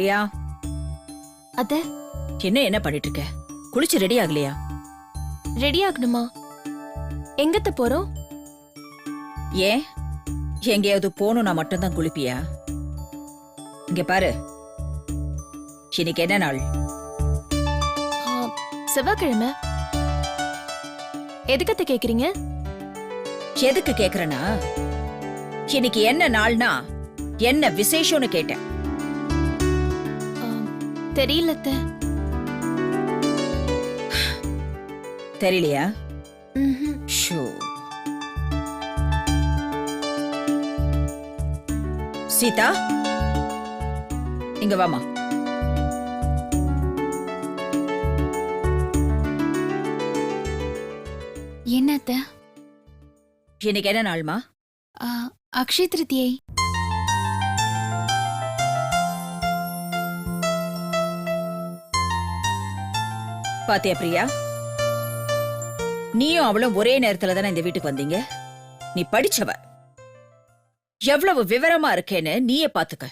பிரியா, அத்தை, என்ன பண்ணிட்டு இருக்க? குளிச்சு ரெடி ஆகலையா? ரெடி ஆகணுமா? எங்கத்த போறோம்? ஏன் எங்கேயாவது போகணும்னா மட்டும்தான் குளிப்பியா? இங்க பாரு, இன்னைக்கு என்ன நாள்? செவ்வாய்க்கிழமை. எதுக்கத்த கேக்குறீங்க? எதுக்கு கேக்குறனா, இன்னைக்கு என்ன நாள்னா என்ன விசேஷம்னு கேட்டேன். தெரியலத்த. தெரியலையா? ஷோ. சீதா, இங்க வாமா. என்னத்த? இன்னைக்கு என்ன நாள்மா? அக்ஷய திருதியை. பாத்தியா பிரியா, நீயும் அவளும் ஒரே நேரத்துல தானே இந்த வீட்டுக்கு வந்தீங்க. நீ படிச்சவ, எவ்வளவு விவரமா இருக்கேன்னு நீயே பாத்துக்க.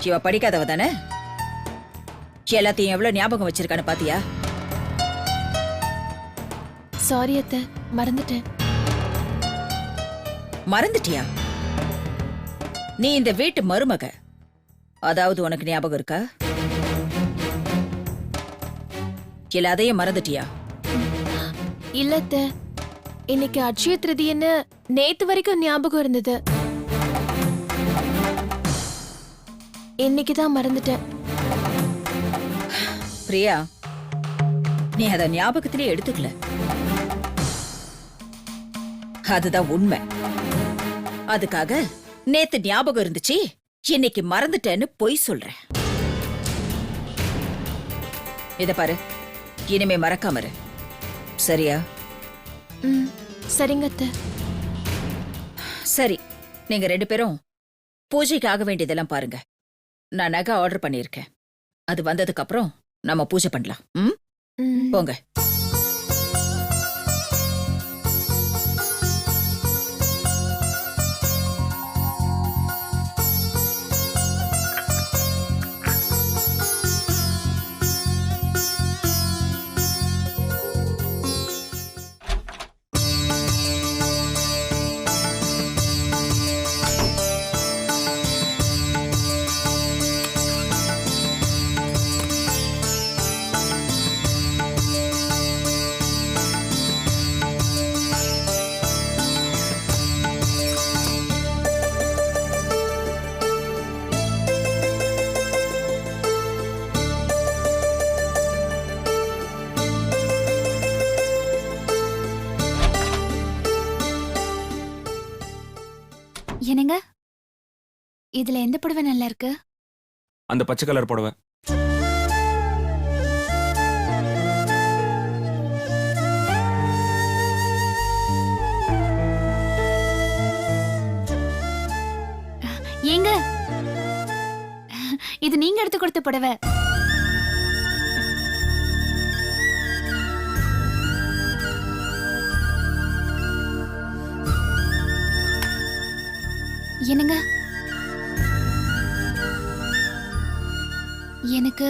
இவ படிக்காதவ தானே, எல்லாத்தையும் எவ்வளவு ஞாபகம் வச்சிருக்கான்னு பாத்தியா? சாரி அத்த, மறந்துட்டேன். மறந்துட்டியா? நீ இந்த வீட்டு மருமக, அதாவது உனக்கு ஞாபகம் இருக்கா? எல்லாத்தையும் மறந்துட்டியா? இல்லத்த, இன்னைக்கு அட்சய திருதின்னு நேத்து வரைக்கும் ஞாபகம் இருந்தது. இன்னைக்குதான் மறந்துட்டேன். பிரியா, நீ அத ஞாபகத்திலே எடுத்துக்கல. அதுதான் உண்மை. அதுக்காக நேத்து ஞாபகம் இருந்துச்சு, இன்னைக்கு மறந்துட்டேன்னு பொய் சொல்றேன். இத பாரு, இனிமே மறக்காம இரு, சரியா? சரிங்க அத்தை. சரி, நீங்க 2 பேரும் பூஜைக்கு ஆக வேண்டியதெல்லாம் பாருங்க. நான் நகை ஆர்டர் பண்ணியிருக்கேன். அது வந்ததுக்கு அப்புறம் நம்ம பூஜை பண்ணலாம். போங்க. என்னங்க, இதுல எந்த புடவை நல்லா இருக்கு? அந்த பச்சை கலர் புடவை. ஏங்க, இது நீங்க எடுத்து கொடுத்த புடவை. என்னங்க, எனக்கு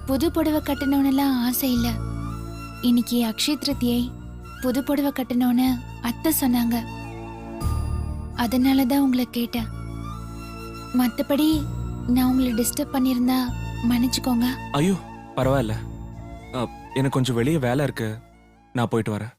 புது புடவை கட்டணும்னுலாம் ஆசை இல்ல. இன்னைக்கு அக்ஷய திருதியை, புது புடவை கட்டணும்னு அத்தை சொன்னாங்க. அதனாலதான் உங்களை கேட்டேன். மத்தபடி நான் உங்களை டிஸ்டர்ப் பண்ணிருந்தா மன்னிச்சுக்கோங்க. ஐயோ பரவாயில்ல, எனக்கு கொஞ்சம் வெளியே வேலை இருக்கு, நான் போயிட்டு வரேன்.